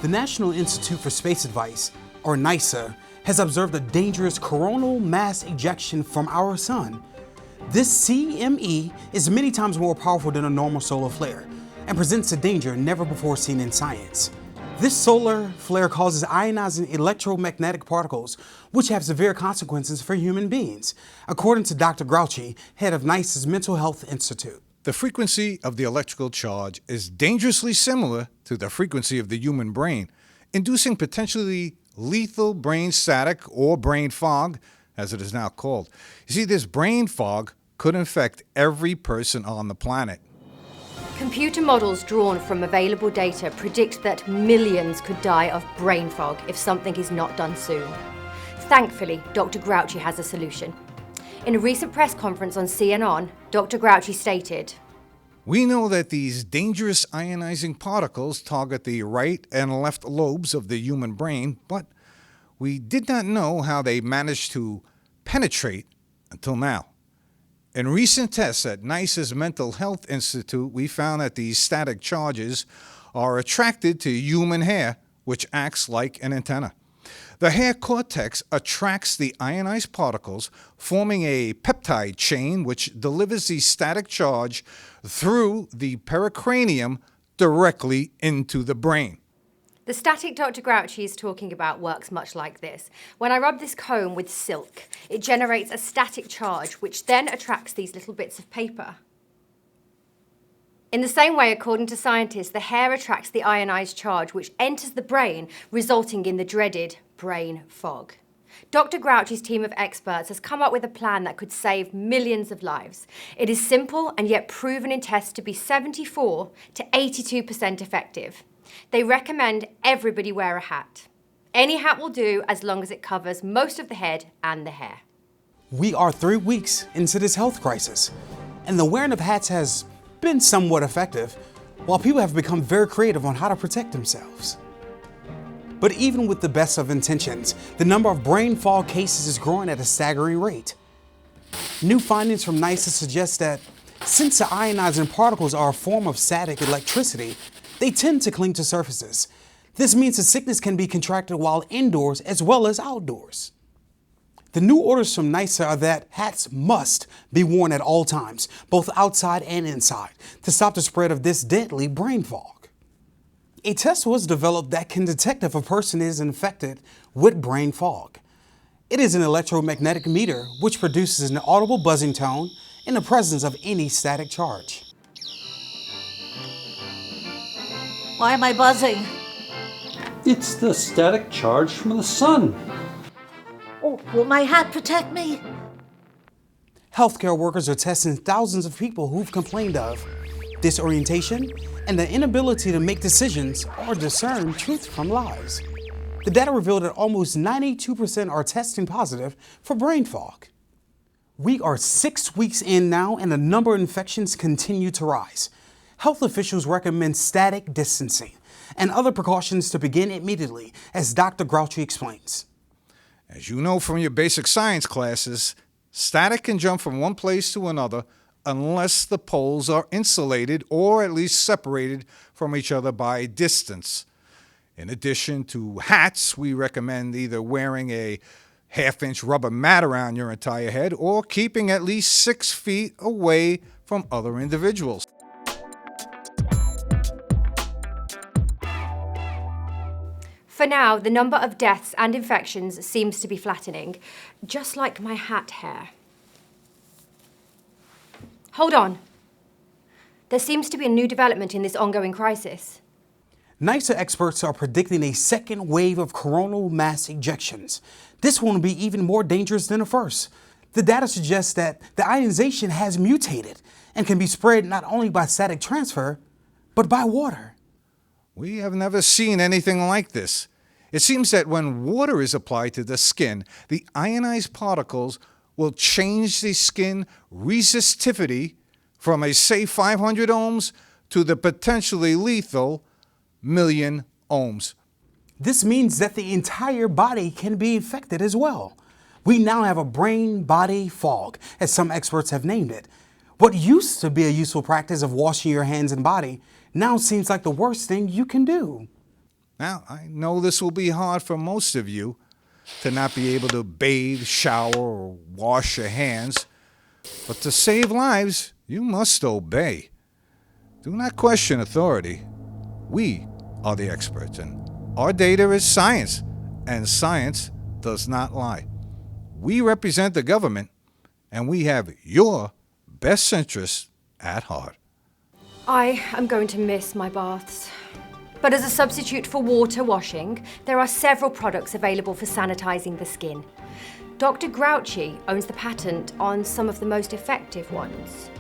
The National Institute for Space Advice, or NISA, has observed a dangerous coronal mass ejection from our sun. This CME is many times more powerful than a normal solar flare and presents a danger never before seen in science. This solar flare causes ionizing electromagnetic particles, which have severe consequences for human beings, according to Dr. Grouchy, head of NICE's Mental Health Institute. The frequency of the electrical charge is dangerously similar to the frequency of the human brain, inducing potentially lethal brain static or brain fog, as it is now called. You see, this brain fog could infect every person on the planet. Computer models drawn from available data predict that millions could die of brain fog if something is not done soon. Thankfully, Dr. Grouchy has a solution. In a recent press conference on CNN, Dr. Grouchy stated, "We know that these dangerous ionizing particles target the right and left lobes of the human brain, but we did not know how they managed to penetrate until now. In recent tests at NICE's Mental Health Institute, we found that these static charges are attracted to human hair, which acts like an antenna. The hair cortex attracts the ionized particles, forming a peptide chain which delivers the static charge through the pericranium directly into the brain." The static Dr. Grouchy is talking about works much like this. When I rub this comb with silk, it generates a static charge which then attracts these little bits of paper. In the same way, according to scientists, the hair attracts the ionized charge which enters the brain, resulting in the dreaded brain fog. Dr. Grouchy's team of experts has come up with a plan that could save millions of lives. It is simple and yet proven in tests to be 74 to 82% effective. They recommend everybody wear a hat. Any hat will do as long as it covers most of the head and the hair. We are 3 weeks into this health crisis, and the wearing of hats has been somewhat effective, while people have become very creative on how to protect themselves. But even with the best of intentions, the number of brain fog cases is growing at a staggering rate. New findings from NICE suggest that since the ionizing particles are a form of static electricity, they tend to cling to surfaces. This means the sickness can be contracted while indoors as well as outdoors. The new orders from NICE are that hats must be worn at all times, both outside and inside, to stop the spread of this deadly brain fog. A test was developed that can detect if a person is infected with brain fog. It is an electromagnetic meter which produces an audible buzzing tone in the presence of any static charge. Why am I buzzing? It's the static charge from the sun. Oh, will my hat protect me? Healthcare workers are testing thousands of people who've complained of disorientation and the inability to make decisions or discern truth from lies. The data revealed that almost 92% are testing positive for brain fog. We are 6 weeks in now, and the number of infections continue to rise. Health officials recommend static distancing and other precautions to begin immediately, as Dr. Grouchy explains. As you know from your basic science classes, static can jump from one place to another unless the poles are insulated or at least separated from each other by distance. In addition to hats, we recommend either wearing a half-inch rubber mat around your entire head or keeping at least 6 feet away from other individuals. For now, the number of deaths and infections seems to be flattening, just like my hat hair. Hold on. There seems to be a new development in this ongoing crisis. NICE experts are predicting a second wave of coronal mass ejections. This one will be even more dangerous than the first. The data suggests that the ionization has mutated and can be spread not only by static transfer, but by water. We have never seen anything like this. It seems that when water is applied to the skin, the ionized particles will change the skin resistivity from a say 500 ohms to the potentially lethal million ohms. This means that the entire body can be infected as well. We now have a brain-body fog, as some experts have named it. What used to be a useful practice of washing your hands and body now seems like the worst thing you can do. Now, I know this will be hard for most of you to not be able to bathe, shower, or wash your hands, but to save lives, you must obey. Do not question authority. We are the experts, and our data is science, and science does not lie. We represent the government, and we have your best interests at heart. I am going to miss my baths. But as a substitute for water washing, there are several products available for sanitizing the skin. Dr. Grouchy owns the patent on some of the most effective ones.